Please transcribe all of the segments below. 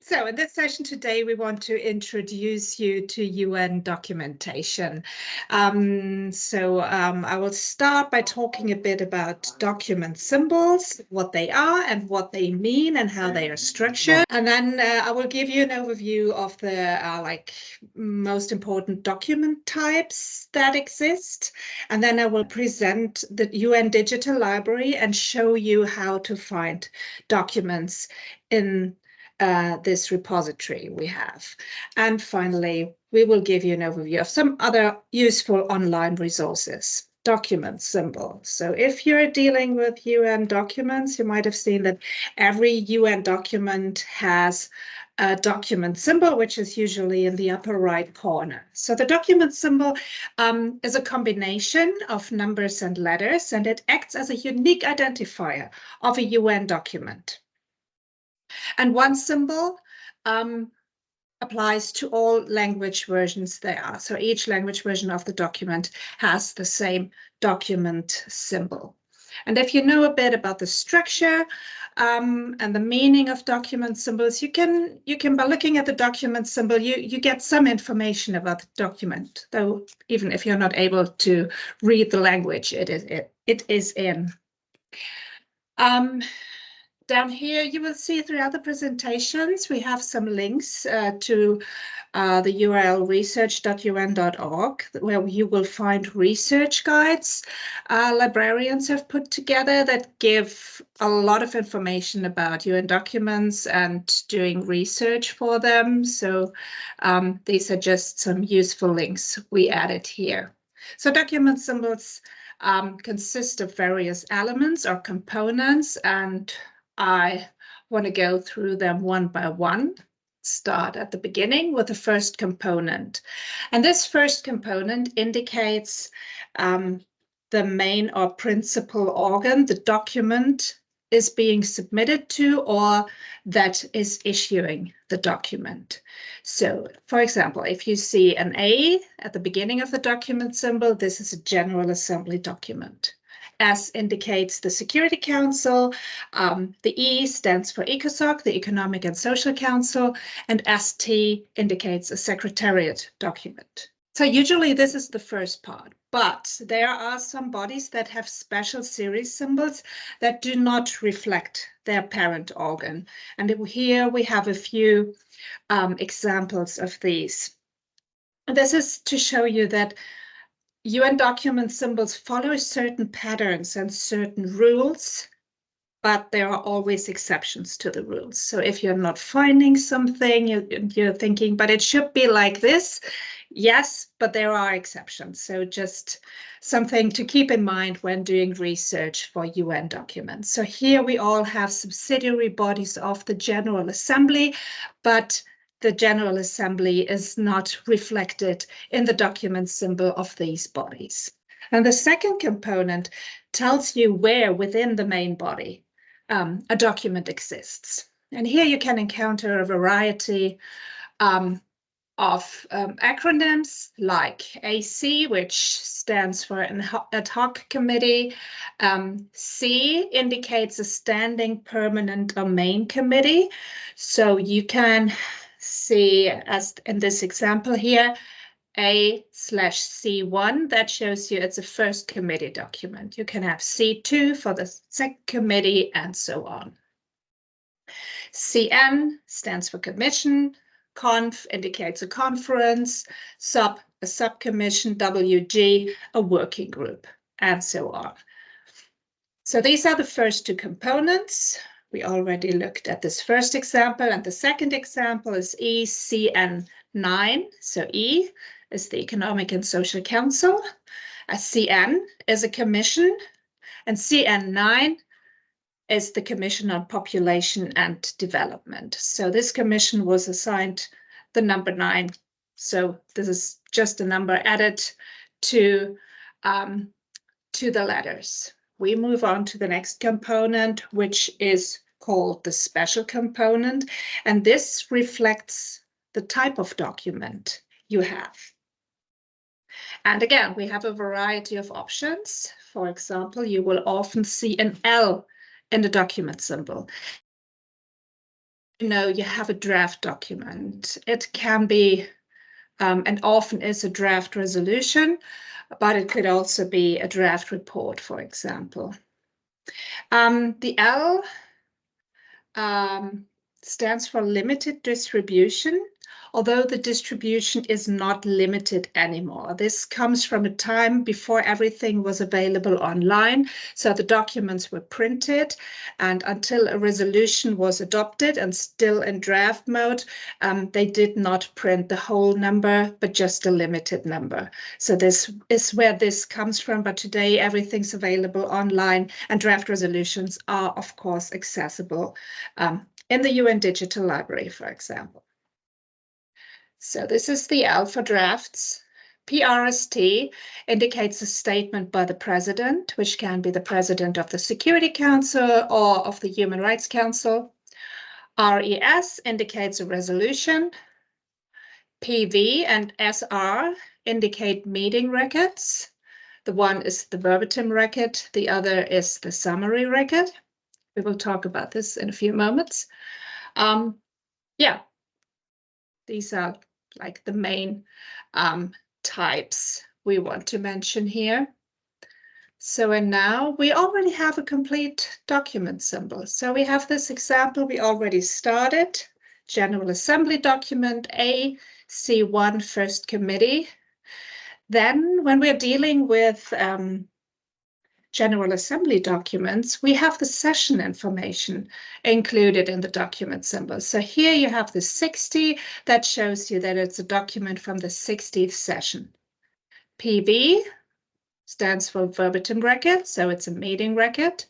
So in this session today, we want to introduce you to UN documentation. I will start by talking a bit about document symbols, what they are and what they mean and how they are structured. And then I will give you an overview of the most important document types that exist. And then I will present the UN Digital Library and show you how to find documents in this repository we have. And finally, we will give you an overview of some other useful online resources. Document symbol. So if you're dealing with UN documents, you might have seen that every UN document has a document symbol, which is usually in the upper right corner. So the document symbol is a combination of numbers and letters, and it acts as a unique identifier of a UN document. And one symbol applies to all language versions there are. So each language version of the document has the same document symbol. And if you know a bit about the structure and the meaning of document symbols, you can by looking at the document symbol, you get some information about the document, though even if you're not able to read the language it is in. Down here, you will see throughout the presentations, we have some links to the URL research.un.org, where you will find research guides librarians have put together that give a lot of information about UN documents and doing research for them. So these are just some useful links we added here. So document symbols consist of various elements or components, and I want to go through them one by one. Start at the beginning with the first component. And this first component indicates the main or principal organ the document is being submitted to or that is issuing the document. So, for example, if you see an A at the beginning of the document symbol, this is a General Assembly document. S indicates the Security Council, the E stands for ECOSOC, the Economic and Social Council, and ST indicates a Secretariat document. So usually this is the first part, but there are some bodies that have special series symbols that do not reflect their parent organ. And here we have a few examples of these. And this is to show you that UN document symbols follow certain patterns and certain rules, but there are always exceptions to the rules. So if you're not finding something, you're thinking, but it should be like this. Yes, but there are exceptions. So just something to keep in mind when doing research for UN documents. So here we all have subsidiary bodies of the General Assembly, but the General Assembly is not reflected in the document symbol of these bodies. And the second component tells you where within the main body a document exists. And here you can encounter a variety of acronyms like AC, which stands for an ad hoc committee. C indicates a standing, permanent, or main committee. So you can see, as in this example here, A/C1, that shows you it's a first committee document. You can have C2 for the second committee and so on. CN stands for commission, conf indicates a conference, sub a subcommission, WG a working group, and so on. So these are the first two components. We already looked at this first example, and the second example is ECN9. So E is the Economic and Social Council, a CN is a commission, and CN9 is the Commission on Population and Development. So this commission was assigned the number 9. So this is just a number added to the letters. We move on to the next component, which is called the special component, and this reflects the type of document you have. And again, we have a variety of options. For example, you will often see an L in the document symbol. you have a draft document. It can be, and often is, a draft resolution, but it could also be a draft report, for example. The L stands for limited distribution, although the distribution is not limited anymore. This comes from a time before everything was available online, so the documents were printed, and until a resolution was adopted and still in draft mode, they did not print the whole number, but just a limited number. So this is where this comes from, but today everything's available online, and draft resolutions are, of course, accessible in the UN Digital Library, for example. So this is the L for drafts. PRST indicates a statement by the president, which can be the president of the Security Council or of the Human Rights Council. RES indicates a resolution. PV and SR indicate meeting records. The one is the verbatim record, the other is the summary record. We will talk about this in a few moments. Yeah, these are like the main types we want to mention here. So, and now we already have a complete document symbol. So we have this example we already started, General Assembly document A, C1 First Committee. Then when we're dealing with General Assembly documents, we have the session information included in the document symbol. So here you have the 60, that shows you that it's a document from the 60th session. PV stands for verbatim record, so it's a meeting record.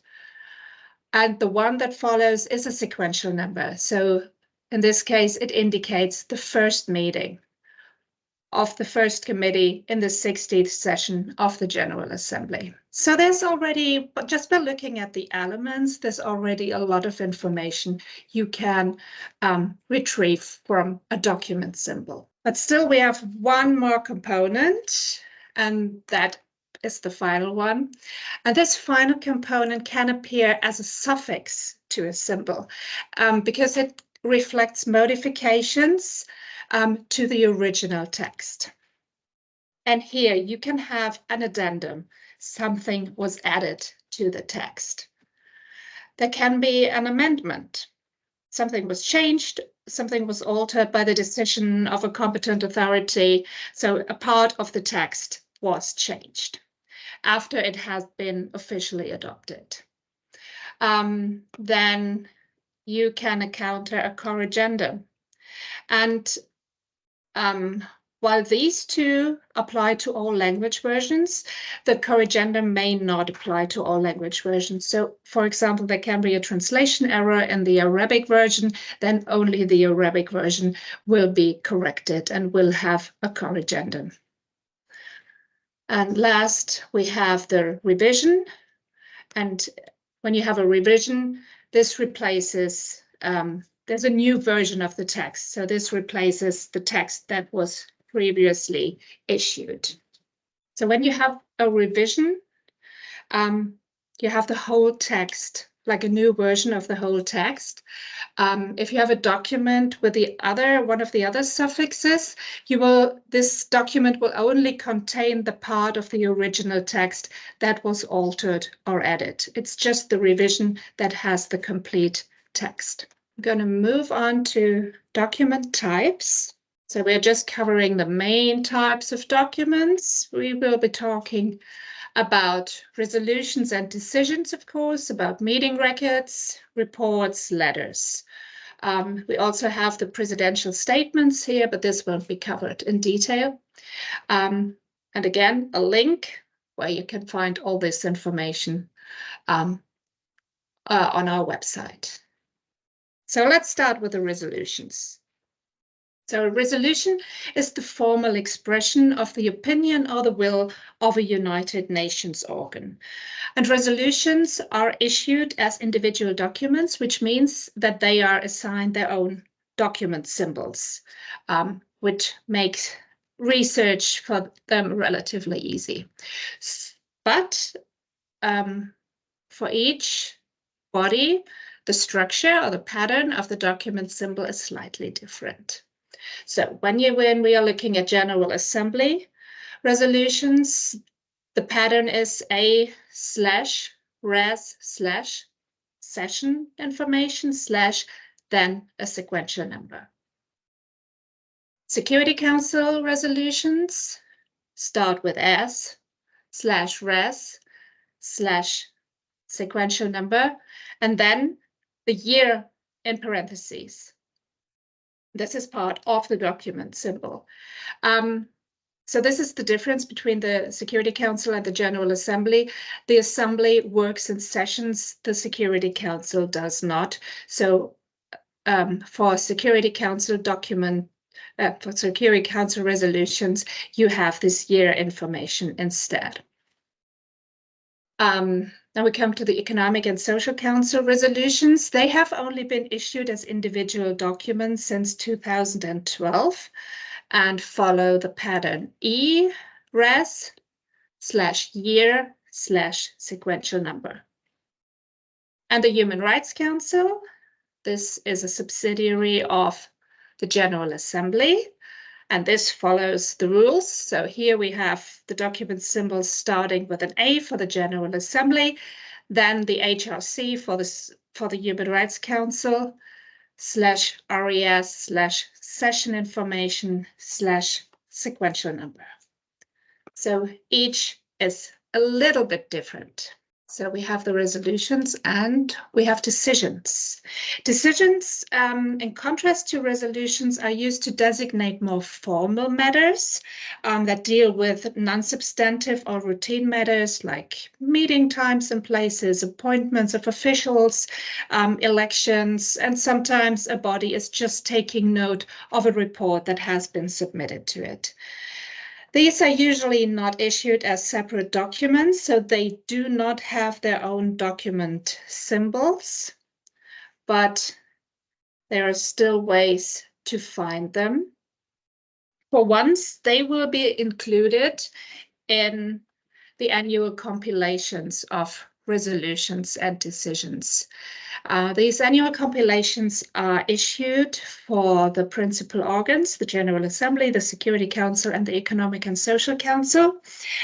And the one that follows is a sequential number. So in this case, it indicates the first meeting of the first committee in the 60th session of the General Assembly. So there's already, just by looking at the elements, there's already a lot of information you can retrieve from a document symbol. But still we have one more component, and that is the final one. And this final component can appear as a suffix to a symbol because it reflects modifications to the original text. And here you can have an addendum. Something was added to the text. There can be an amendment. Something was changed, something was altered by the decision of a competent authority. So a part of the text was changed after it has been officially adopted. Then you can encounter a corrigendum. And while these two apply to all language versions, the corrigendum may not apply to all language versions. So, for example, there can be a translation error in the Arabic version, then only the Arabic version will be corrected and will have a corrigendum. And last, we have the revision. And when you have a revision, this replaces there's a new version of the text. So this replaces the text that was previously issued. So when you have a revision, you have the whole text, like a new version of the whole text. If you have a document with one of the other suffixes, this document will only contain the part of the original text that was altered or added. It's just the revision that has the complete text. I'm going to move on to document types. So we're just covering the main types of documents. We will be talking about resolutions and decisions, of course, about meeting records, reports, letters. We also have the presidential statements here, but this won't be covered in detail. And again, a link where you can find all this information on our website. So let's start with the resolutions. So a resolution is the formal expression of the opinion or the will of a United Nations organ. And resolutions are issued as individual documents, which means that they are assigned their own document symbols, which makes research for them relatively easy. But for each body, the structure or the pattern of the document symbol is slightly different. So when we are looking at General Assembly resolutions, the pattern is A/res/session information then a sequential number. Security Council resolutions start with S/res/sequential number, and then the year in parentheses. This is part of the document symbol. So this is the difference between the Security Council and the General Assembly. The Assembly works in sessions, the Security Council does not. So for Security Council for Security Council resolutions, you have this year information instead. Now we come to the Economic and Social Council resolutions. They have only been issued as individual documents since 2012 and follow the pattern E/res/year/sequential number. And the Human Rights Council, this is a subsidiary of the General Assembly, and this follows the rules. So here we have the document symbols starting with an A for the General Assembly, then the HRC for the Human Rights Council, /RES/session information /sequential number. So each is a little bit different. So we have the resolutions and we have decisions. Decisions, in contrast to resolutions, are used to designate more formal matters that deal with non-substantive or routine matters like meeting times and places, appointments of officials, elections, and sometimes a body is just taking note of a report that has been submitted to it. These are usually not issued as separate documents, so they do not have their own document symbols, but there are still ways to find them. For once, they will be included in the annual compilations of resolutions and decisions. These annual compilations are issued for the principal organs, the General Assembly, the Security Council, and the Economic and Social Council,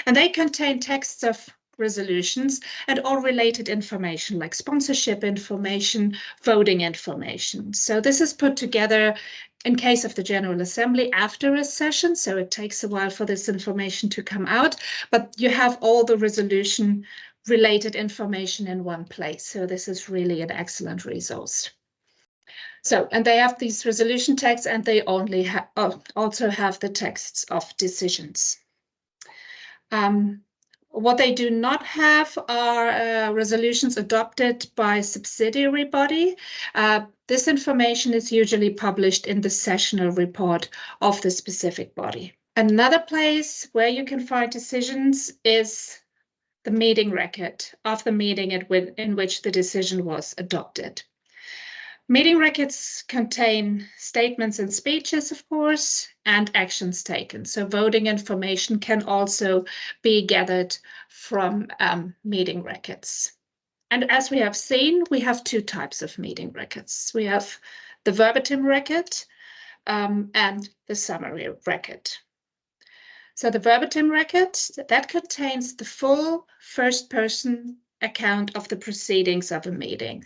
and they contain texts of resolutions and all related information like sponsorship information, voting information. So this is put together in case of the General Assembly after a session, so it takes a while for this information to come out, but you have all the resolution related information in one place. So this is really an excellent resource. So, and they have these resolution texts and they only also have the texts of decisions. What they do not have are resolutions adopted by subsidiary body. This information is usually published in the sessional report of the specific body. Another place where you can find decisions is the meeting record of the meeting in which the decision was adopted. Meeting records contain statements and speeches, of course, and actions taken. So voting information can also be gathered from meeting records. And as we have seen, we have two types of meeting records. We have the verbatim record and the summary record. So the verbatim record, that contains the full first-person account of the proceedings of a meeting.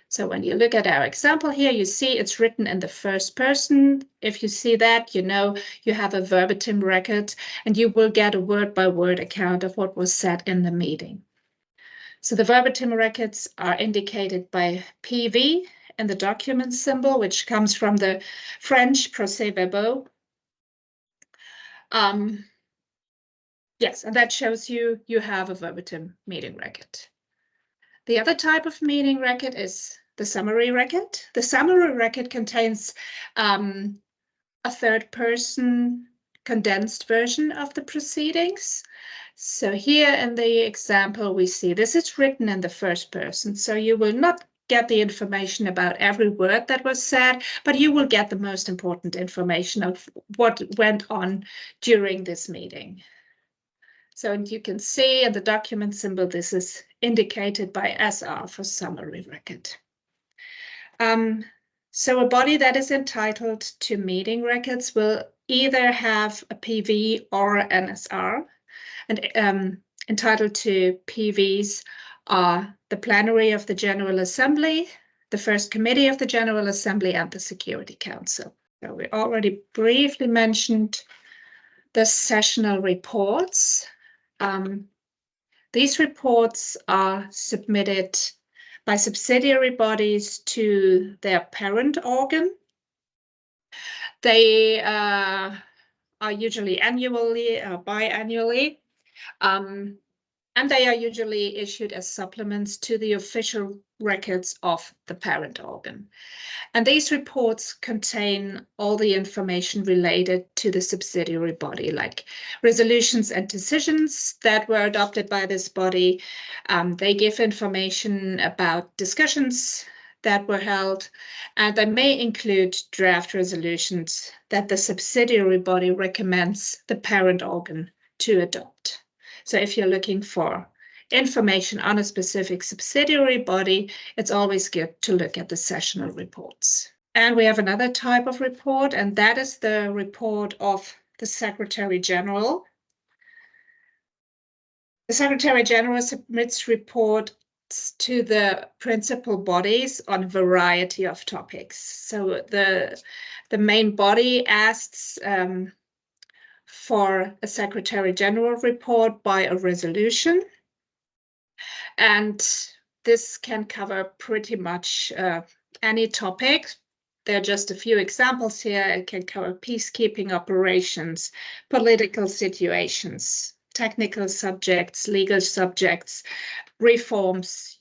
So when you look at our example here, you see it's written in the first person. If you see that, you know you have a verbatim record and you will get a word-by-word account of what was said in the meeting. So the verbatim records are indicated by PV in the document symbol, which comes from the French procès-verbaux. Yes, and that shows you have a verbatim meeting record. The other type of meeting record is the summary record. The summary record contains a third-person condensed version of the proceedings. So here in the example we see this is written in the first person, so you will not get the information about every word that was said, but you will get the most important information of what went on during this meeting. So you can see in the document symbol, this is indicated by SR for summary record. So a body that is entitled to meeting records will either have a PV or an SR. And entitled to PVs are the plenary of the General Assembly, the First Committee of the General Assembly, and the Security Council. So we already briefly mentioned the sessional reports. These reports are submitted by subsidiary bodies to their parent organ. They are usually annually or biannually, and they are usually issued as supplements to the official records of the parent organ. And these reports contain all the information related to the subsidiary body, like resolutions and decisions that were adopted by this body. They give information about discussions that were held, and they may include draft resolutions that the subsidiary body recommends the parent organ to adopt. So if you're looking for information on a specific subsidiary body, it's always good to look at the sessional reports. And we have another type of report, and that is the report of the Secretary General. The Secretary General submits reports to the principal bodies on a variety of topics. So the main body asks for a Secretary General report by a resolution. And this can cover pretty much any topic. There are just a few examples here. It can cover peacekeeping operations, political situations, technical subjects, legal subjects, reforms,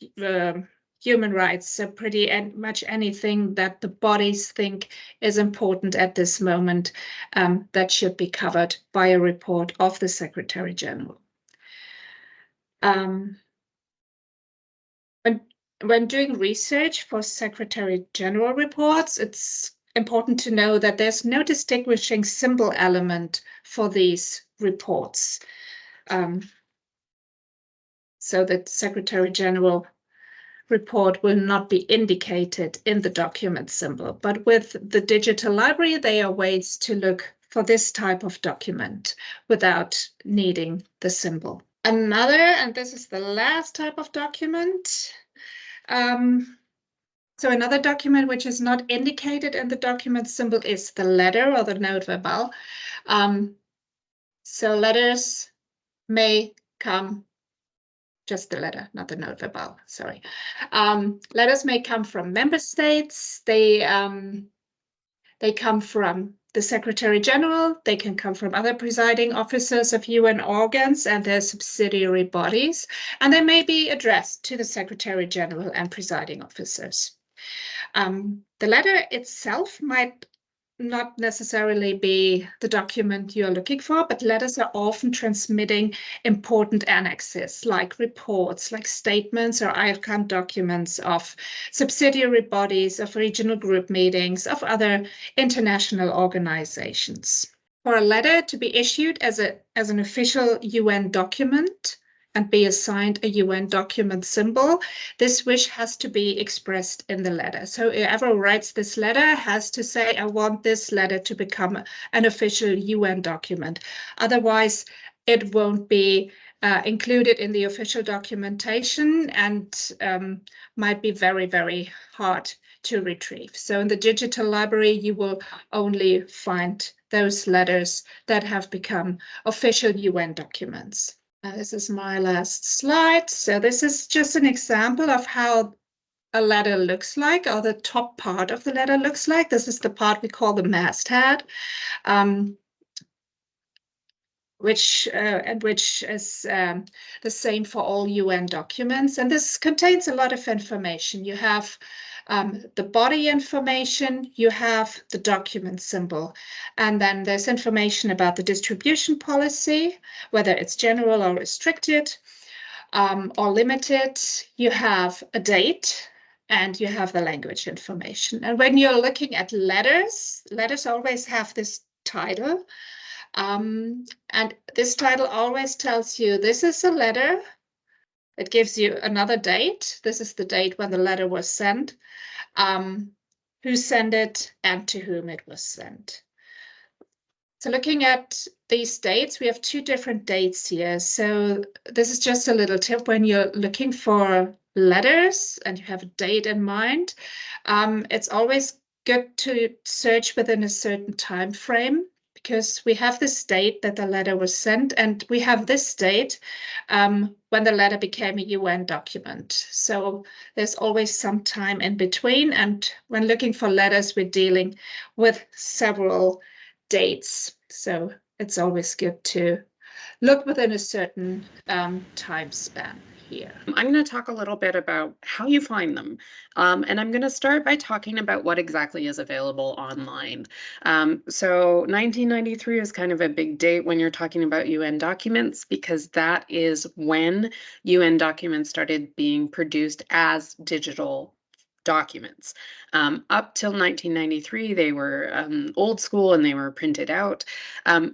human rights, so pretty much anything that the bodies think is important at this moment that should be covered by a report of the Secretary General. When doing research for Secretary General reports, it's important to know that there's no distinguishing symbol element for these reports. So that Secretary General report will not be indicated in the document symbol. But with the digital library, there are ways to look for this type of document without needing the symbol. Another, and this is the last type of document. So another document which is not indicated in the document symbol is the letter or the note verbal. So letters may come, just the letter, not the note verbal, sorry. Letters may come from member states. They come from the Secretary General. They can come from other presiding officers of UN organs and their subsidiary bodies, and they may be addressed to the Secretary General and presiding officers. The letter itself might not necessarily be the document you're looking for, but letters are often transmitting important annexes like reports, like statements or ICANN documents of subsidiary bodies, of regional group meetings, of other international organizations. For a letter to be issued as an official UN document and be assigned a UN document symbol, this wish has to be expressed in the letter. So whoever writes this letter has to say, I want this letter to become an official UN document. Otherwise, it won't be included in the official documentation and might be very, very hard to retrieve. So in the digital library, you will only find those letters that have become official UN documents. This is my last slide. So this is just an example of how a letter looks like, or the top part of the letter looks like. This is the part we call the masthead, which is the same for all UN documents. And this contains a lot of information. You have the body information, you have the document symbol, and then there's information about the distribution policy, whether it's general or restricted or limited. You have a date and you have the language information. And when you're looking at letters, letters always have this title. And this title always tells you this is a letter. It gives you another date. This is the date when the letter was sent. who sent it and to whom it was sent. So looking at these dates, we have two different dates here. So this is just a little tip when you're looking for letters and you have a date in mind. It's always good to search within a certain time frame, because we have this date that the letter was sent, and we have this date when the letter became a UN document. So there's always some time in between, and when looking for letters, we're dealing with several dates. So it's always good to look within a certain time span here. I'm going to talk a little bit about how you find them. And I'm going to start by talking about what exactly is available online. So 1993 is kind of a big date when you're talking about UN documents, because that is when UN documents started being produced as digital documents. Up till 1993, they were old school and they were printed out,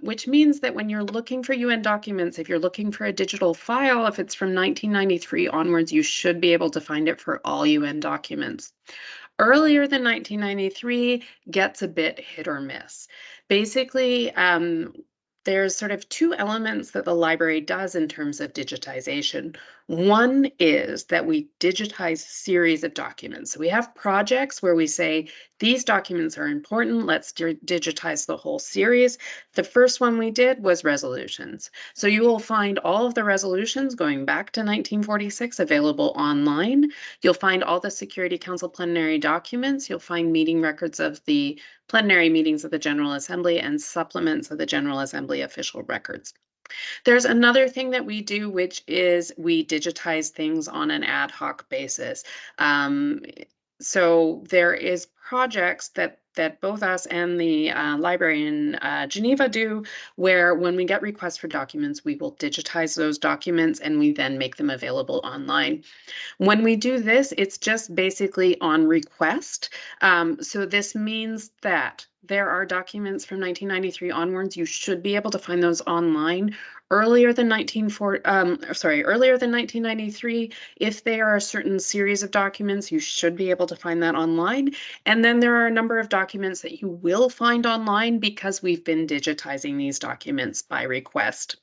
which means that when you're looking for UN documents, if you're looking for a digital file, if it's from 1993 onwards, you should be able to find it for all UN documents. Earlier than 1993 gets a bit hit or miss. Basically, there's sort of two elements that the library does in terms of digitization. One is that we digitize a series of documents. So we have projects where we say, these documents are important, let's digitize the whole series. The first one we did was resolutions. So you will find all of the resolutions going back to 1946 available online. You'll find all the Security Council plenary documents. You'll find meeting records of the plenary meetings of the General Assembly and supplements of the General Assembly official records. There's another thing that we do, which is we digitize things on an ad hoc basis. So there is projects that both us and the library in Geneva do, where when we get requests for documents, we will digitize those documents and we then make them available online. When we do this, it's just basically on request. So this means that there are documents from 1993 onwards. You should be able to find those online. Earlier than 1993, if they are a certain series of documents, you should be able to find that online. And then there are a number of documents that you will find online because we've been digitizing these documents by request.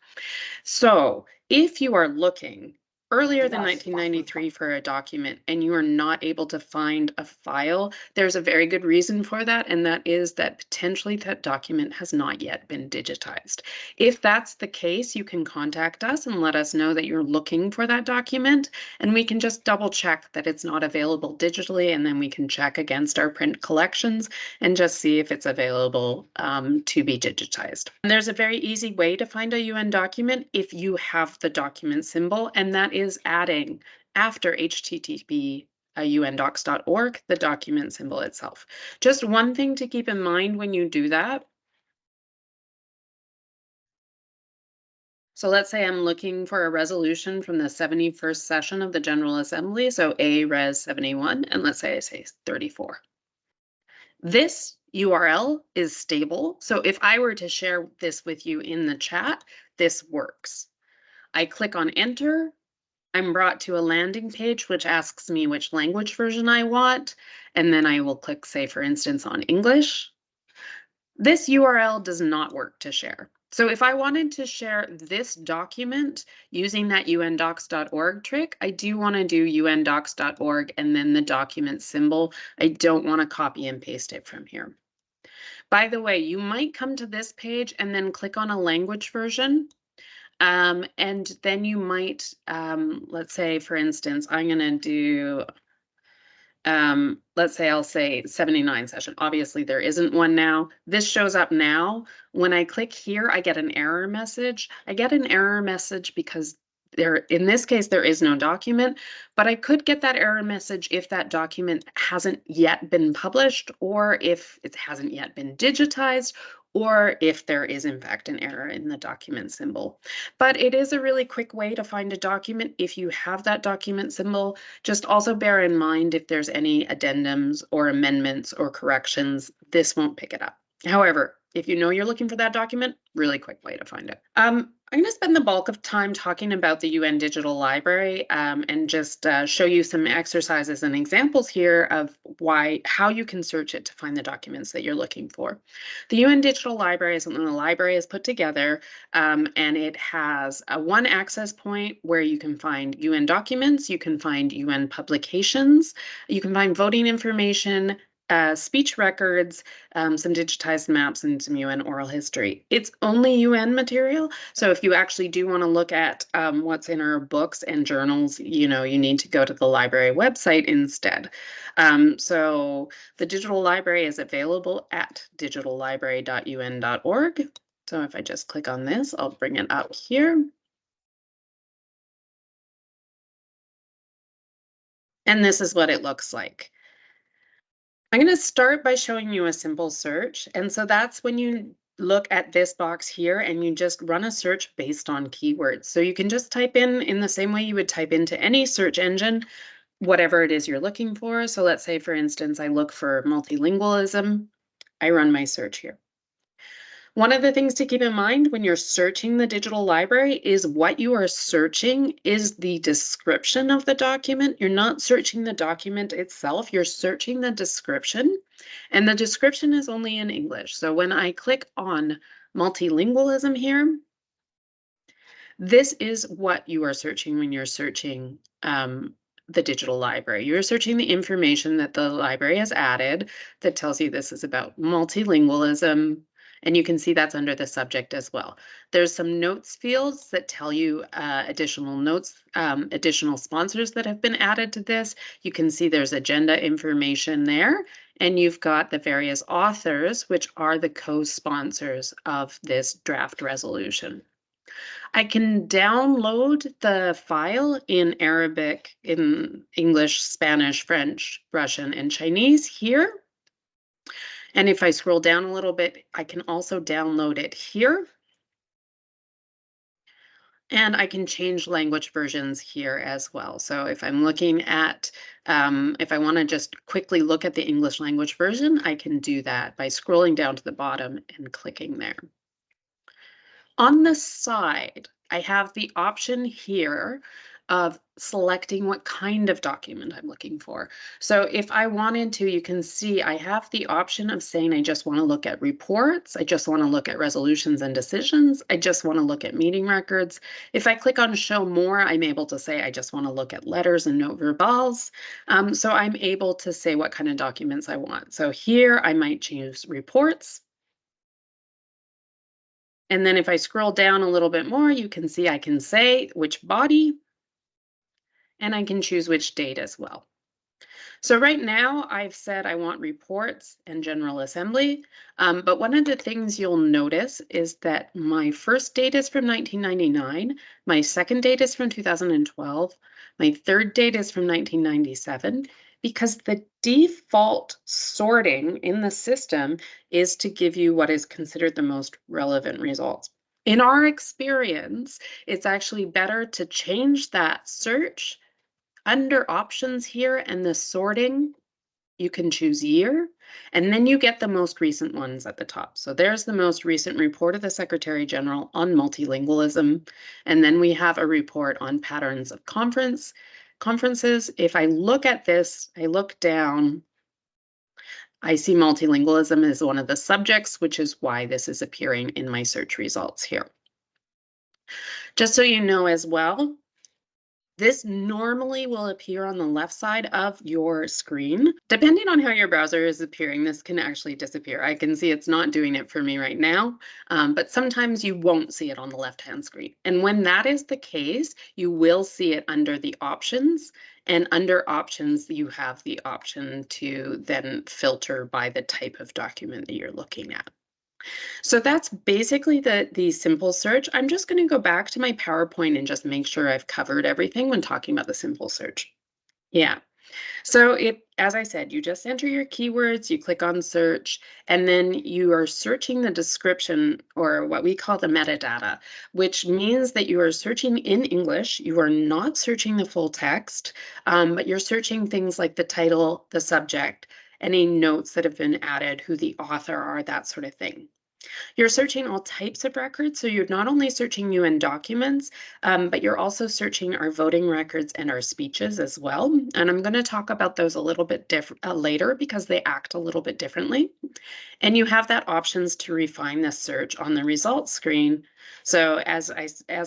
So if you are looking earlier than 1993 for a document and you are not able to find a file, there's a very good reason for that, and that is that potentially that document has not yet been digitized. If that's the case, you can contact us and let us know that you're looking for that document, and we can just double check that it's not available digitally, and then we can check against our print collections and just see if it's available to be digitized. And there's a very easy way to find a UN document if you have the document symbol, and that is adding after HTTP undocs.org the document symbol itself. Just one thing to keep in mind when you do that. So let's say I'm looking for a resolution from the 71st session of the General Assembly, so A-Res 71, and let's say I say 34. This URL is stable, so if I were to share this with you in the chat, this works. I click on enter. I'm brought to a landing page which asks me which language version I want, and then I will click, say, for instance, on English. This URL does not work to share. So if I wanted to share this document using that undocs.org trick, I do want to do undocs.org and then the document symbol. I don't want to copy and paste it from here. By the way, you might come to this page and then click on a language version. And then you might, let's say, for instance, I'm going to do, let's say I'll say 79 session. Obviously, there isn't one now. This shows up now. When I click here, I get an error message. I get an error message because in this case, there is no document, but I could get that error message if that document hasn't yet been published, or if it hasn't yet been digitized, or if there is in fact an error in the document symbol. But it is a really quick way to find a document if you have that document symbol. Just also bear in mind if there's any addendums or amendments or corrections, this won't pick it up. However, If you know you're looking for that document, really quick way to find it. I'm going to spend the bulk of time talking about the UN Digital Library and just show you some exercises and examples here of how you can search it to find the documents that you're looking for. The UN Digital Library is something the library has put together, and it has a one access point where you can find UN documents, you can find UN publications, you can find voting information, speech records, some digitized maps, and some UN oral history. It's only UN material, so if you actually do want to look at what's in our books and journals, you need to go to the library website instead. So the digital library is available at digitallibrary.un.org. So if I just click on this, I'll bring it up here. And this is what it looks like. I'm going to start by showing you a simple search. And so that's when you look at this box here and you just run a search based on keywords. So you can just type in the same way you would type into any search engine, whatever it is you're looking for. So let's say, for instance, I look for multilingualism. I run my search here. One of the things to keep in mind when you're searching the digital library is what you are searching is the description of the document. You're not searching the document itself, you're searching the description, and the description is only in English. So when I click on multilingualism here, this is what you are searching when you're searching the digital library. You're searching the information that the library has added that tells you this is about multilingualism. And you can see that's under the subject as well. There's some notes fields that tell you additional notes, additional sponsors that have been added to this. You can see there's agenda information there, and you've got the various authors, which are the co-sponsors of this draft resolution. I can download the file in Arabic, in English, Spanish, French, Russian, and Chinese here. And if I scroll down a little bit, I can also download it here. And I can change language versions here as well. So if I'm looking at, if I want to just quickly look at the English language version, I can do that by scrolling down to the bottom and clicking there. On the side, I have the option here of selecting what kind of document I'm looking for. So if I wanted to, you can see I have the option of saying I just want to look at reports, I just want to look at resolutions and decisions, I just want to look at meeting records. If I click on show more, I'm able to say I just want to look at letters and note verbals. So I'm able to say what kind of documents I want. So here I might choose reports. And then if I scroll down a little bit more, you can see I can say which body, and I can choose which date as well. So right now I've said I want reports and General Assembly, but one of the things you'll notice is that my first date is from 1999, my second date is from 2012, my third date is from 1997, because the default sorting in the system is to give you what is considered the most relevant results. In our experience, it's actually better to change that search. Under options here and the sorting, you can choose year, and then you get the most recent ones at the top. So there's the most recent report of the Secretary General on multilingualism. And then we have a report on patterns of conferences. If I look at this, I look down, I see multilingualism is one of the subjects, which is why this is appearing in my search results here. Just so you know as well, this normally will appear on the left side of your screen. Depending on how your browser is appearing, this can actually disappear. I can see it's not doing it for me right now, but sometimes you won't see it on the left-hand screen. And when that is the case, you will see it under the options. And under options, you have the option to then filter by the type of document that you're looking at. So that's basically the simple search. I'm just going to go back to my PowerPoint and just make sure I've covered everything when talking about the simple search. Yeah. So as I said, you just enter your keywords, you click on search, and then you are searching the description, or what we call the metadata, which means that you are searching in English. You are not searching the full text, but you're searching things like the title, the subject, any notes that have been added, who the author are, that sort of thing. You're searching all types of records, so you're not only searching UN documents, but you're also searching our voting records and our speeches as well. And I'm going to talk about those a little bit later because they act a little bit differently. And you have that options to refine the search on the results screen. So as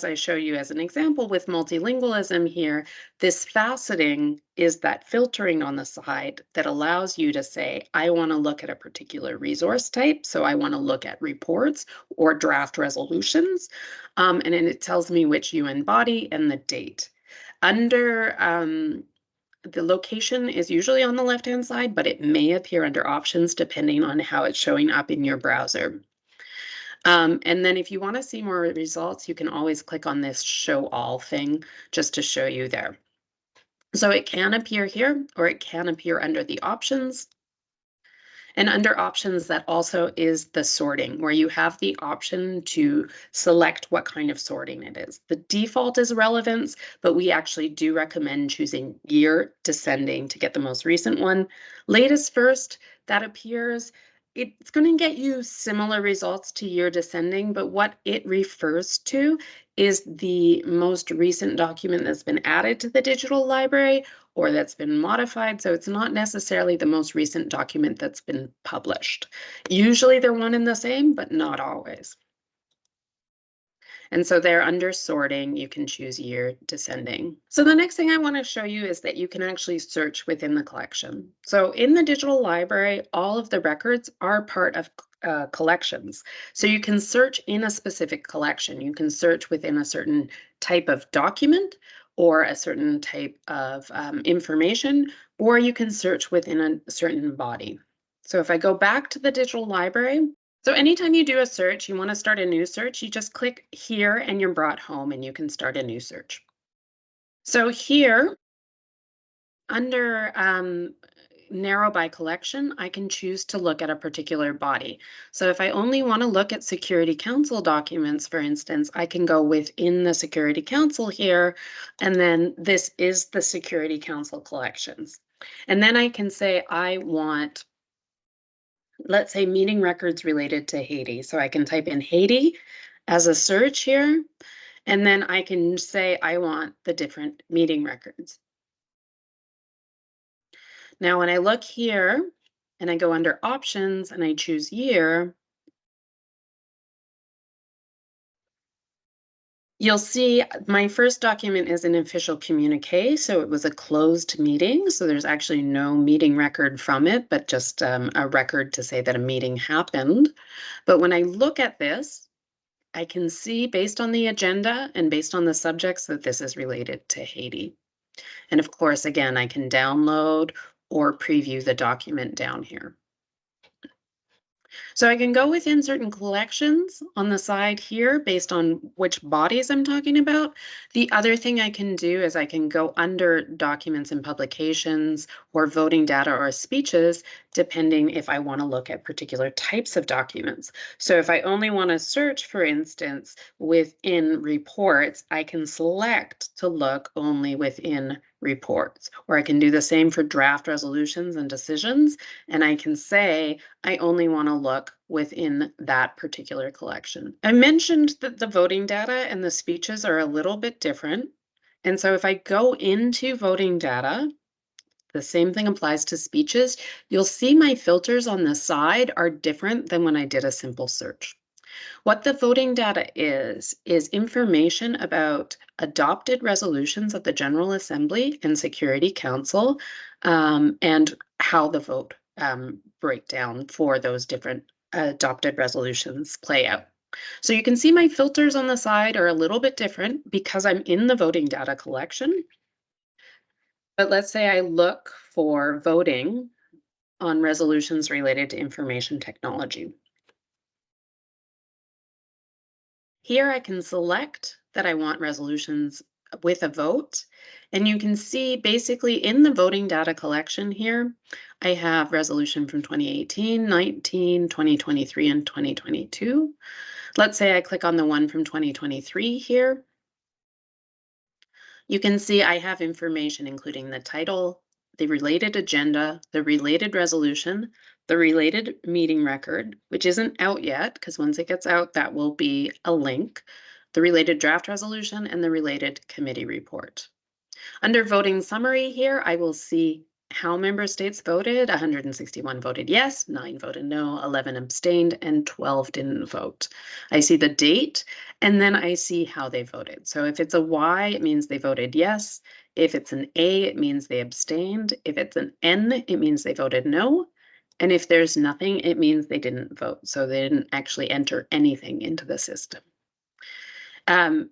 I show you as an example with multilingualism here, this faceting is that filtering on the side that allows you to say, I want to look at a particular resource type. So I want to look at reports or draft resolutions. And then it tells me which UN body and the date. Under the location is usually on the left-hand side, but it may appear under options depending on how it's showing up in your browser. And then if you want to see more results, you can always click on this show all thing just to show you there. So it can appear here, or it can appear under the options. And under options, that also is the sorting, where you have the option to select what kind of sorting it is. The default is relevance, but we actually do recommend choosing year descending to get the most recent one. Latest first, that appears, it's going to get you similar results to year descending, but what it refers to is the most recent document that's been added to the digital library or that's been modified. So it's not necessarily the most recent document that's been published. Usually they're one and the same, but not always. And so they're under sorting, you can choose year descending. So the next thing I want to show you is that you can actually search within the collection. So in the digital library, all of the records are part of collections. So you can search in a specific collection. You can search within a certain type of document or a certain type of information, or you can search within a certain body. So if I go back to the digital library, so anytime you do a search, you want to start a new search, you just click here and you're brought home and you can start a new search. So here, under narrow by collection, I can choose to look at a particular body. So if I only want to look at Security Council documents, for instance, I can go within the Security Council here, and then this is the Security Council collections. And then I can say I want, let's say, meeting records related to Haiti. So I can type in Haiti as a search here, and then I can say I want the different meeting records. Now, when I look here and I go under options and I choose year, you'll see my first document is an official communique, so it was a closed meeting. So there's actually no meeting record from it, but just a record to say that a meeting happened. But when I look at this, I can see based on the agenda and based on the subjects that this is related to Haiti. And of course, again, I can download or preview the document down here. So I can go within certain collections on the side here based on which bodies I'm talking about. The other thing I can do is I can go under documents and publications or voting data or speeches, depending if I want to look at particular types of documents. So if I only want to search, for instance, within reports, I can select to look only within reports, or I can do the same for draft resolutions and decisions. And I can say, I only want to look within that particular collection. I mentioned that the voting data and the speeches are a little bit different. And so if I go into voting data, the same thing applies to speeches. You'll see my filters on the side are different than when I did a simple search. What the voting data is information about adopted resolutions of the General Assembly and Security Council and how the vote breakdown for those different adopted resolutions play out. So you can see my filters on the side are a little bit different because I'm in the voting data collection. But let's say I look for voting on resolutions related to information technology. Here I can select that I want resolutions with a vote, and you can see basically in the voting data collection here, I have resolution from 2018, 19, 2023, and 2022. Let's say I click on the one from 2023 here. You can see I have information including the title, the related agenda, the related resolution, the related meeting record, which isn't out yet, because once it gets out, that will be a link, the related draft resolution, and the related committee report. Under voting summary here, I will see how member states voted. 161 voted yes, 9 voted no, 11 abstained, and 12 didn't vote. I see the date, and then I see how they voted. So if it's a Y, it means they voted yes. If it's an A, it means they abstained. If it's an N, it means they voted no. And if there's nothing, it means they didn't vote. So they didn't actually enter anything into the system.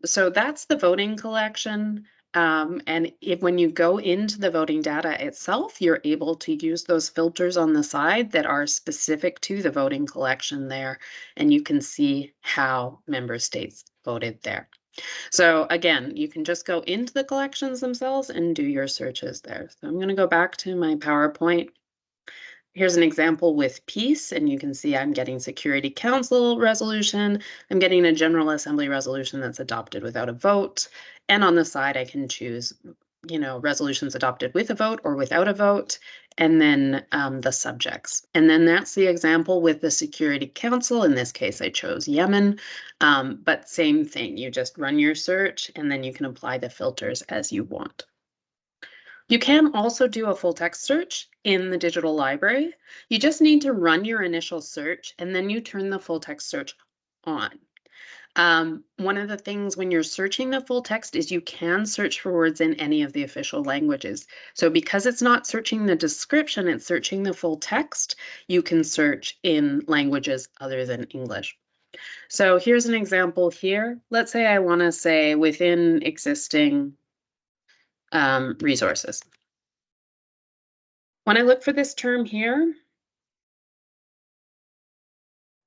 So that's the voting collection. And when you go into the voting data itself, you're able to use those filters on the side that are specific to the voting collection there, and you can see how member states voted there. So again, you can just go into the collections themselves and do your searches there. So I'm going to go back to my PowerPoint. Here's an example with peace, and you can see I'm getting Security Council resolution. I'm getting a General Assembly resolution that's adopted without a vote. And on the side, I can choose, resolutions adopted with a vote or without a vote, and then the subjects. And then that's the example with the Security Council. In this case, I chose Yemen, but same thing. You just run your search, and then you can apply the filters as you want. You can also do a full text search in the digital library. You just need to run your initial search, and then you turn the full text search on. One of the things when you're searching the full text is you can search for words in any of the official languages. So because it's not searching the description, it's searching the full text, you can search in languages other than English. So here's an example here. Let's say I want to say within existing resources. When I look for this term here,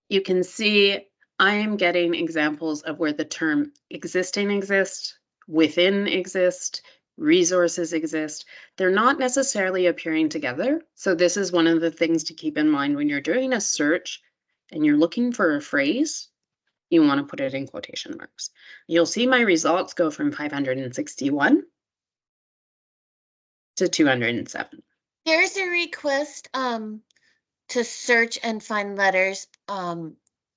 you can see I am getting examples of where the term existing exists, within exist, resources exist. They're not necessarily appearing together. So this is one of the things to keep in mind when you're doing a search and you're looking for a phrase, you want to put it in quotation marks. You'll see my results go from 561 to 207. There's a request to search and find letters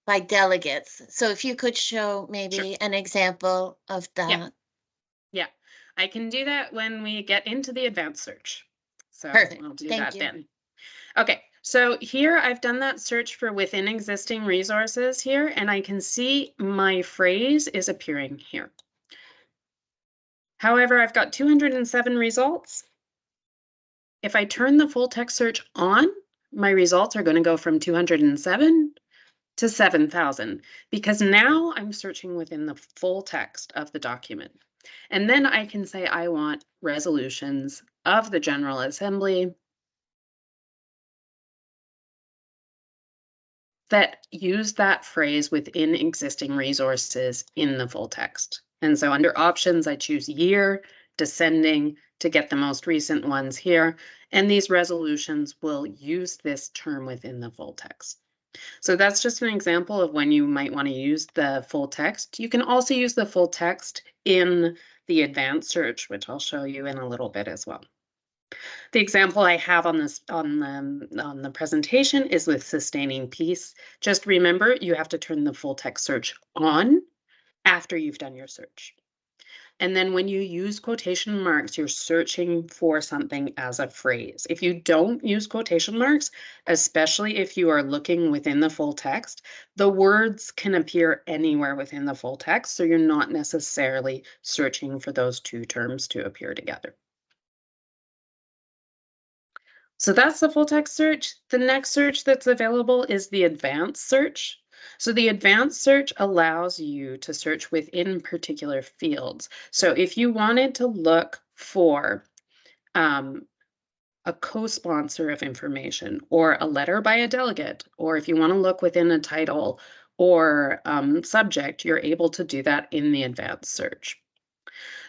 by delegates. So if you could show maybe an example of that. Yeah, I can do that when we get into the advanced search. So Perfect. I'll do Thank that you. then. Okay, so here I've done that search for within existing resources here, and I can see my phrase is appearing here. However, I've got 207 results. If I turn the full text search on, my results are going to go from 207 to 7,000 because now I'm searching within the full text of the document. And then I can say I want resolutions of the General Assembly that use that phrase within existing resources in the full text. And so under options, I choose year, descending to get the most recent ones here. And these resolutions will use this term within the full text. So that's just an example of when you might want to use the full text. You can also use the full text in the advanced search, which I'll show you in a little bit as well. The example I have on this on the presentation is with sustaining peace. Just remember, you have to turn the full text search on after you've done your search. And then when you use quotation marks, you're searching for something as a phrase. If you don't use quotation marks, especially if you are looking within the full text, the words can appear anywhere within the full text, so you're not necessarily searching for those two terms to appear together. So that's the full text search. The next search that's available is the advanced search. So the advanced search allows you to search within particular fields. So if you wanted to look for a co-sponsor of information or a letter by a delegate, or if you want to look within a title or subject, you're able to do that in the advanced search.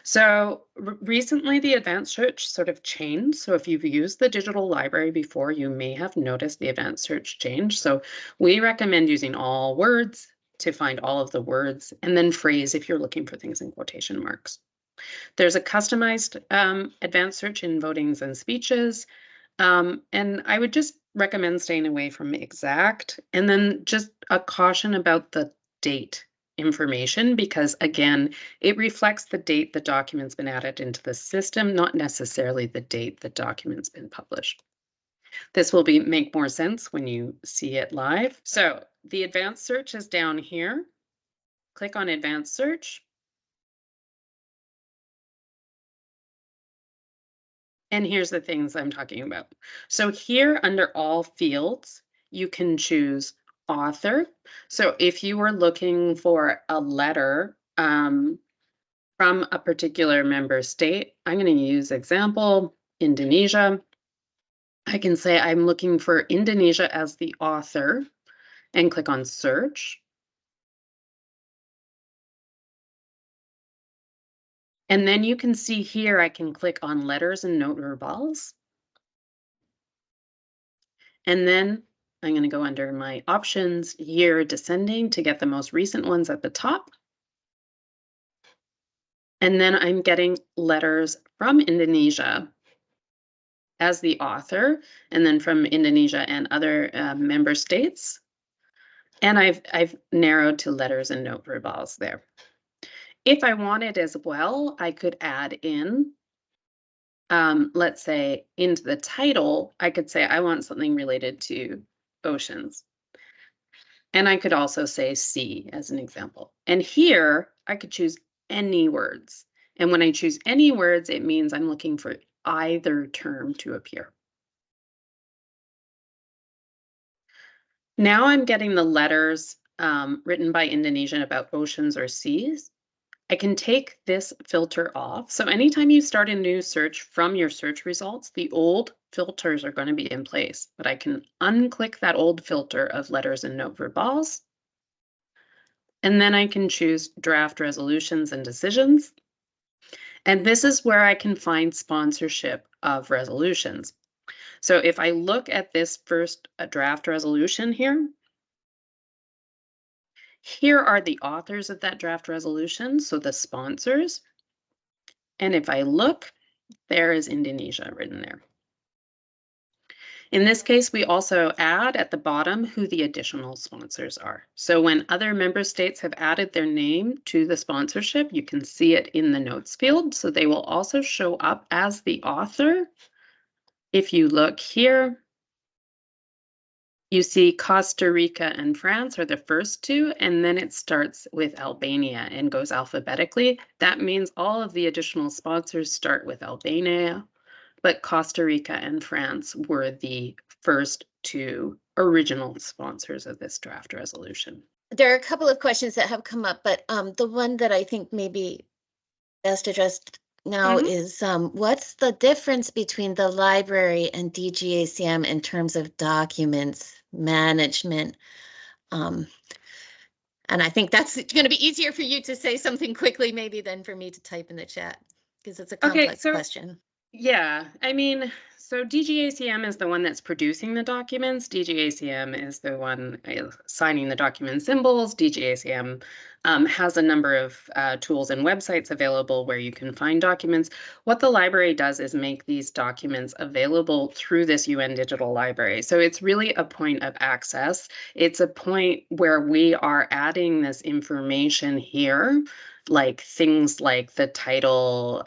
So recently the advanced search sort of changed. So if you've used the digital library before, you may have noticed the advanced search change. So we recommend using all words to find all of the words, and then phrase if you're looking for things in quotation marks. There's a customized advanced search in votings and speeches. And I would just recommend staying away from exact, and then just a caution about the date information, because again, it reflects the date the document's been added into the system, not necessarily the date the document's been published. This will make more sense when you see it live. So the advanced search is down here. Click on advanced search. And here's the things I'm talking about. So here under all fields, you can choose author. So if you were looking for a letter from a particular member state, I'm going to use example, Indonesia. I can say I'm looking for Indonesia as the author and click on search. And then you can see here, I can click on letters and note verbals. And then I'm going to go under my options, year descending to get the most recent ones at the top. And then I'm getting letters from Indonesia as the author, and then from Indonesia and other member states. And I've narrowed to letters and note verbals there. If I wanted as well, I could add in, let's say into the title, I could say I want something related to oceans. And I could also say sea as an example. And here I could choose any words. And when I choose any words, it means I'm looking for either term to appear. Now I'm getting the letters written by Indonesia about oceans or seas. I can take this filter off. So anytime you start a new search from your search results, the old filters are going to be in place, but I can unclick that old filter of letters and note verbals. And then I can choose draft resolutions and decisions. And this is where I can find sponsorship of resolutions. So if I look at this first draft resolution here, here are the authors of that draft resolution, so the sponsors. And if I look, there is Indonesia written there. In this case, we also add at the bottom who the additional sponsors are. So when other member states have added their name to the sponsorship, you can see it in the notes field. So they will also show up as the author. If you look here, you see Costa Rica and France are the first two, and then it starts with Albania and goes alphabetically. That means all of the additional sponsors start with Albania, but Costa Rica and France were the first two original sponsors of this draft resolution. There are a couple of questions that have come up, but the one that I think may be best addressed now is what's the difference between the library and DGACM in terms of documents management? And I think that's going to be easier for you to say something quickly maybe than for me to type in the chat, because it's a complex question. Yeah, I mean, so DGACM is the one that's producing the documents. DGACM is the one signing the document symbols. DGACM has a number of tools and websites available where you can find documents. What the library does is make these documents available through this UN Digital Library. So it's really a point of access. It's a point where we are adding this information here, like things like the title,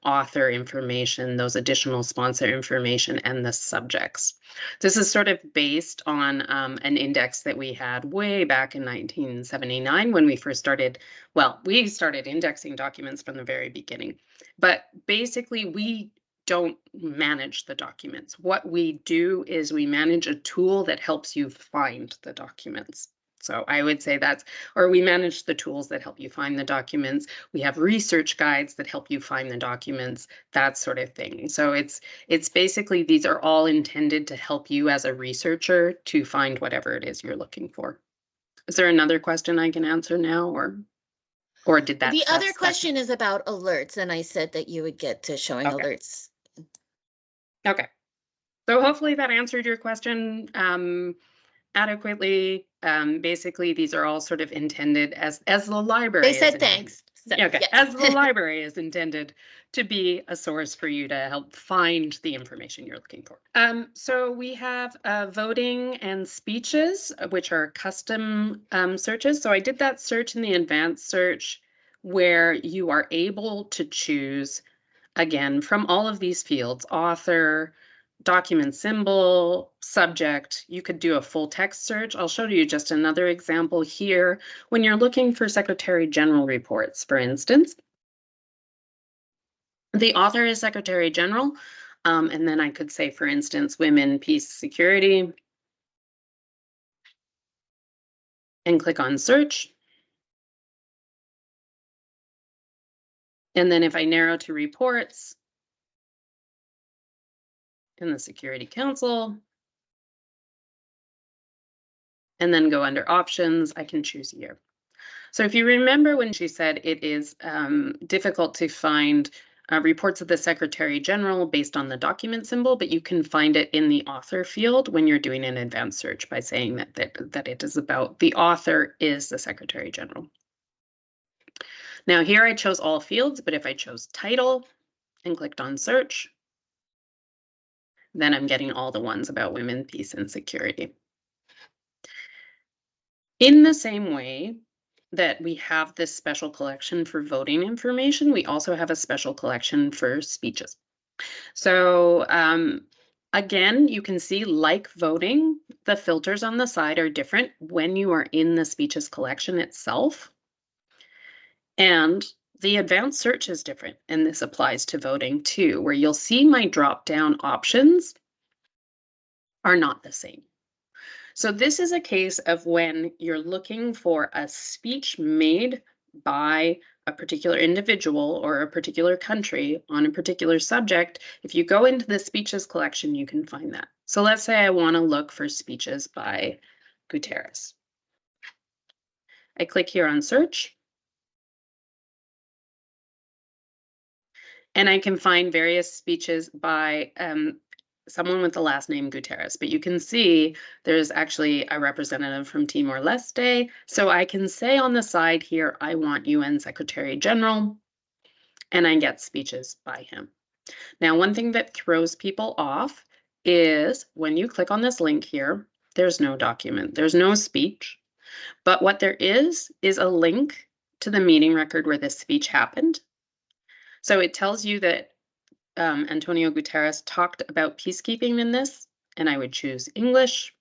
author information, those additional sponsor information, and the subjects. This is sort of based on an index that we had way back in 1979 when we first started, well, we started indexing documents from the very beginning. But basically, we don't manage the documents. What we do is we manage a tool that helps you find the documents. So I would say or we manage the tools that help you find the documents. We have research guides that help you find the documents, that sort of thing. So it's basically, these are all intended to help you as a researcher to find whatever it is you're looking for. Is there another question I can answer now, or did that? The other question is about alerts, and I said that you would get to showing alerts. Okay. So hopefully that answered your question adequately. Basically, these are all sort of intended as the library. They said thanks. So, Okay, yeah. as the library is intended to be a source for you to help find the information you're looking for. So we have voting and speeches, which are custom searches. So I did that search in the advanced search where you are able to choose, again, from all of these fields, author, document symbol, subject. You could do a full text search. I'll show you just another example here. When you're looking for Secretary General reports, for instance, the author is Secretary General. And then I could say, for instance, women, peace, security, and click on search. And then if I narrow to reports in the Security Council, and then go under options, I can choose year. So if you remember when she said it is difficult to find reports of the Secretary General based on the document symbol, but you can find it in the author field when you're doing an advanced search by saying that it is about the author is the Secretary General. Now here I chose all fields, but if I chose title and clicked on search, then I'm getting all the ones about women, peace, and security. In the same way that we have this special collection for voting information, we also have a special collection for speeches. So again, you can see, like voting, the filters on the side are different when you are in the speeches collection itself. And the advanced search is different, and this applies to voting too, where you'll see my drop-down options are not the same. So this is a case of when you're looking for a speech made by a particular individual or a particular country on a particular subject. If you go into the speeches collection, you can find that. So let's say I want to look for speeches by Guterres. I click here on search. And I can find various speeches by someone with the last name Guterres, but you can see there's actually a representative from Timor-Leste. So I can say on the side here, I want UN Secretary General, and I get speeches by him. Now, one thing that throws people off is when you click on this link here, there's no document, there's no speech, but what there is a link to the meeting record where this speech happened. So it tells you that Antonio Guterres talked about peacekeeping in this, and I would choose English.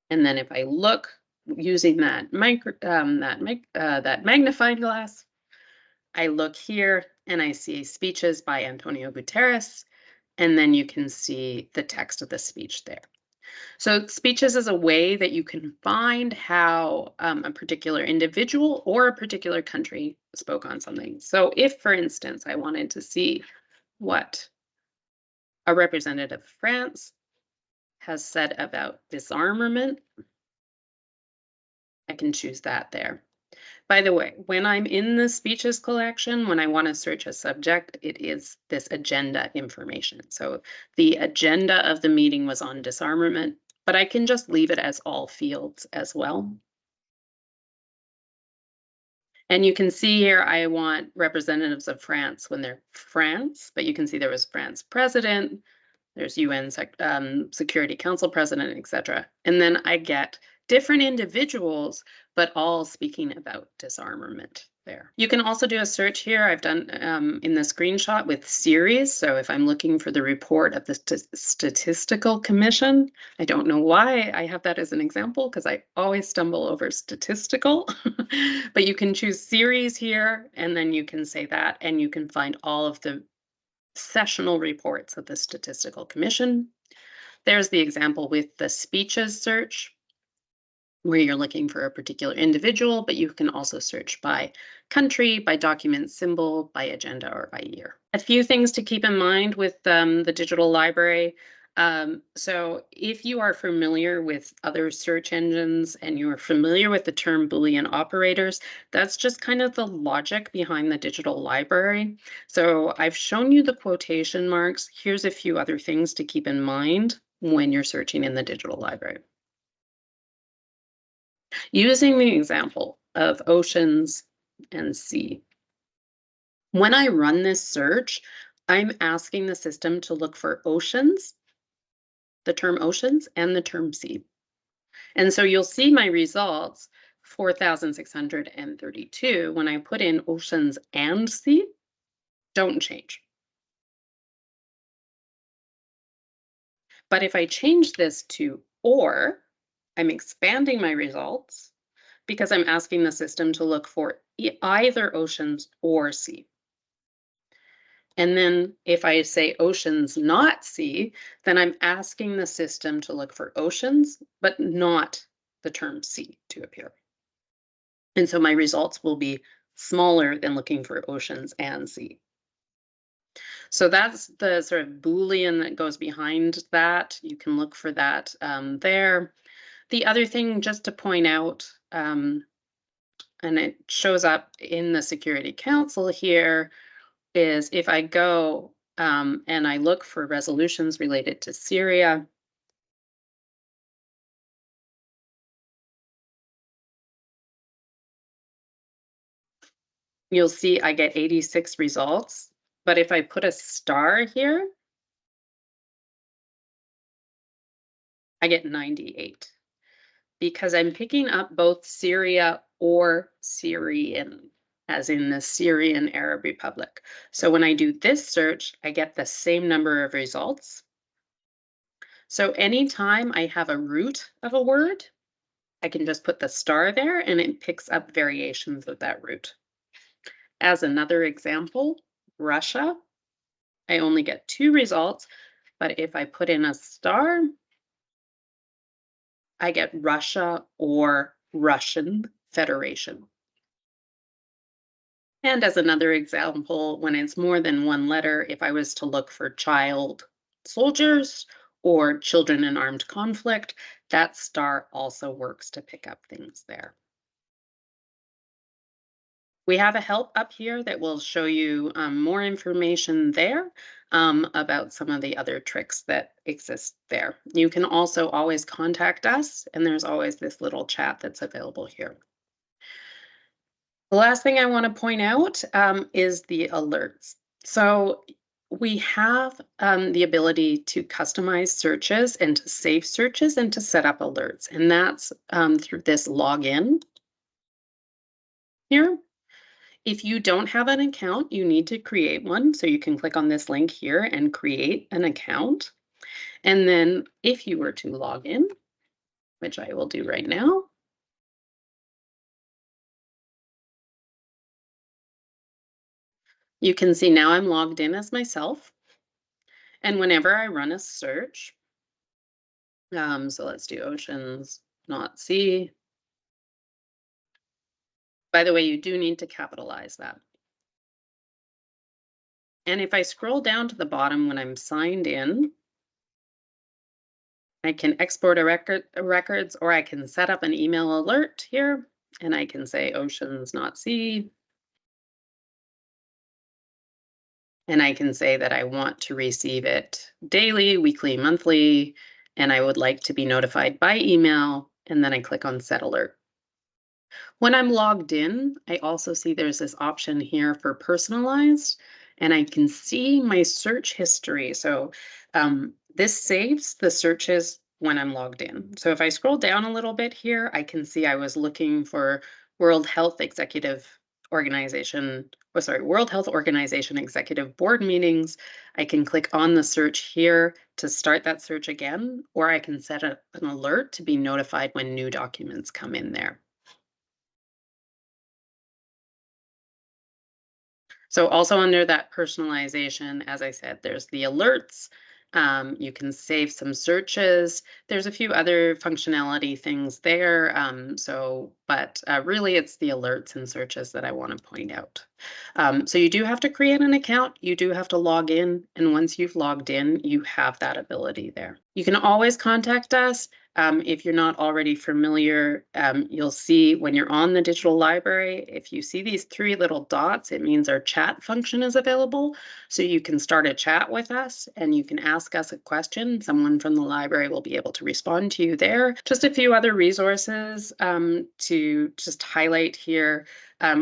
And then if I look using that magnifying glass, I look here and I see speeches by Antonio Guterres, and then you can see the text of the speech there. So speeches is a way that you can find how a particular individual or a particular country spoke on something. So if, for instance, I wanted to see what a representative of France has said about disarmament, I can choose that there. By the way, when I'm in the speeches collection, when I want to search a subject, it is this agenda information. So the agenda of the meeting was on disarmament, but I can just leave it as all fields as well. And you can see here, I want representatives of France when they're France, but you can see there was France president, there's UN Security Council president, etc. And then I get different individuals, but all speaking about disarmament there. You can also do a search here. I've done in the screenshot with series. So if I'm looking for the report of the Statistical Commission, I don't know why I have that as an example because I always stumble over statistical, but you can choose series here and then you can say that and you can find all of the sessional reports of the Statistical Commission. There's the example with the speeches search, where you're looking for a particular individual, but you can also search by country, by document symbol, by agenda, or by year. A few things to keep in mind with the digital library. So if you are familiar with other search engines and you are familiar with the term Boolean operators, that's just kind of the logic behind the digital library. So I've shown you the quotation marks. Here's a few other things to keep in mind when you're searching in the digital library. Using the example of oceans and C. When I run this search, I'm asking the system to look for oceans, the term oceans, and the term sea. And so you'll see my results, 4,632, when I put in oceans and sea, don't change. But if I change this to or, I'm expanding my results because I'm asking the system to look for either oceans or sea. And then if I say oceans, not sea, then I'm asking the system to look for oceans, but not the term sea to appear. And so my results will be smaller than looking for oceans and sea. So that's the sort of Boolean that goes behind that. You can look for that there. The other thing just to point out, and it shows up in the Security Council here, is if I go and I look for resolutions related to Syria, you'll see I get 86 results. But if I put a star here, I get 98 because I'm picking up both Syria or Syrian, as in the Syrian Arab Republic. So when I do this search, I get the same number of results. So anytime I have a root of a word, I can just put the star there and it picks up variations of that root. As another example, Russia, I only get 2 results, but if I put in a star, I get Russia or Russian Federation. And as another example, when it's more than one letter, if I was to look for child soldiers or children in armed conflict, that star also works to pick up things there. We have a help up here that will show you more information there about some of the other tricks that exist there. You can also always contact us, and there's always this little chat that's available here. The last thing I want to point out is the alerts. So we have the ability to customize searches and to save searches and to set up alerts, and that's through this login here. If you don't have an account, you need to create one. So you can click on this link here and create an account. And then if you were to log in, which I will do right now, you can see now I'm logged in as myself. And whenever I run a search, so let's do oceans, not sea. By the way, you do need to capitalize that. And if I scroll down to the bottom when I'm signed in, I can export records, or I can set up an email alert here, and I can say oceans, not sea. And I can say that I want to receive it daily, weekly, monthly, and I would like to be notified by email, and then I click on set alert. When I'm logged in, I also see there's this option here for personalized, and I can see my search history. So this saves the searches when I'm logged in. So if I scroll down a little bit here, I can see I was looking for World Health Organization Executive Board meetings. I can click on the search here to start that search again, or I can set up an alert to be notified when new documents come in there. So also under that personalization, as I said, there's the alerts. You can save some searches. There's a few other functionality things there. But really it's the alerts and searches that I want to point out. So you do have to create an account. You do have to log in. And once you've logged in, you have that ability there. You can always contact us. If you're not already familiar, you'll see when you're on the digital library, if you see these 3 little dots, it means our chat function is available. So you can start a chat with us and you can ask us a question. Someone from the library will be able to respond to you there. Just a few other resources to just highlight here.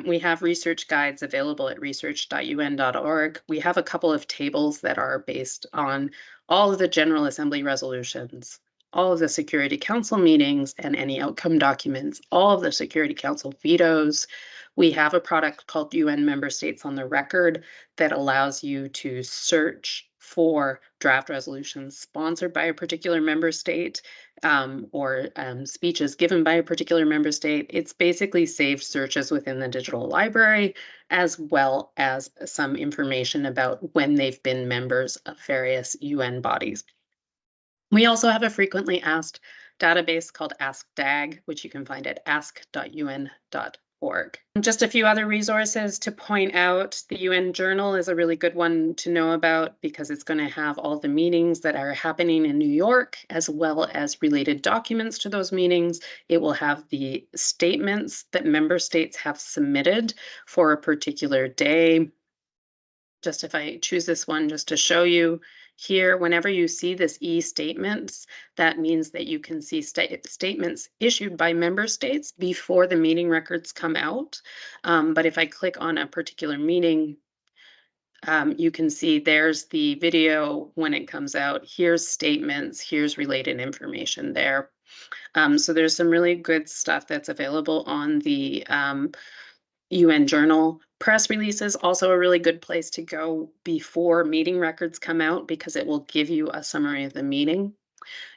We have research guides available at research.un.org. We have a couple of tables that are based on all of the General Assembly resolutions, all of the Security Council meetings and any outcome documents, all of the Security Council vetoes. We have a product called UN Member States on the Record that allows you to search for draft resolutions sponsored by a particular member state or speeches given by a particular member state. It's basically saved searches within the digital library, as well as some information about when they've been members of various UN bodies. We also have a frequently asked database called AskDAG, which you can find at ask.un.org. Just a few other resources to point out. The UN Journal is a really good one to know about because it's going to have all the meetings that are happening in New York, as well as related documents to those meetings. It will have the statements that member states have submitted for a particular day. Just if I choose this one just to show you here, whenever you see this e-statements, that means that you can see statements issued by member states before the meeting records come out. But if I click on a particular meeting, you can see there's the video when it comes out. Here's statements, here's related information there. So there's some really good stuff that's available on the UN Journal. Press releases also a really good place to go before meeting records come out because it will give you a summary of the meeting.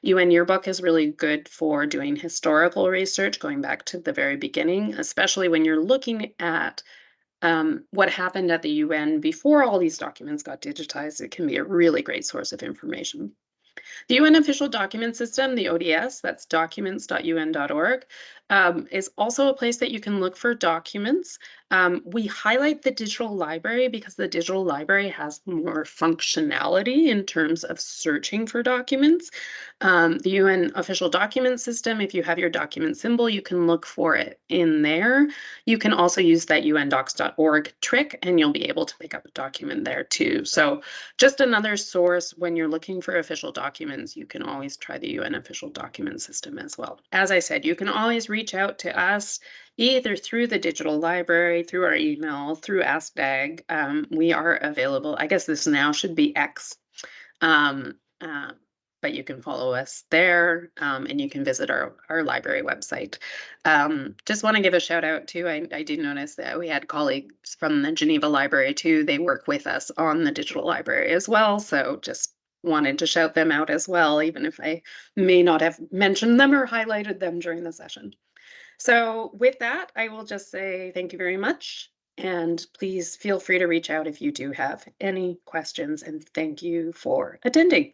UN Yearbook is really good for doing historical research, going back to the very beginning, especially when you're looking at what happened at the UN before all these documents got digitized. It can be a really great source of information. The UN Official Document System, the ODS, that's documents.un.org, is also a place that you can look for documents. We highlight the digital library because the digital library has more functionality in terms of searching for documents. The UN Official Document System, if you have your document symbol, you can look for it in there. You can also use that undocs.org trick and you'll be able to pick up a document there too. So just another source when you're looking for official documents, you can always try the UN Official Document System as well. As I said, you can always reach out to us either through the digital library, through our email, through AskDAG. We are available. I guess this now should be X, but you can follow us there and you can visit our library website. Just want to give a shout out too. I did notice that we had colleagues from the Geneva Library too. They work with us on the digital library as well. So just wanted to shout them out as well, even if I may not have mentioned them or highlighted them during the session. So with that, I will just say thank you very much. And please feel free to reach out if you do have any questions, and thank you for attending.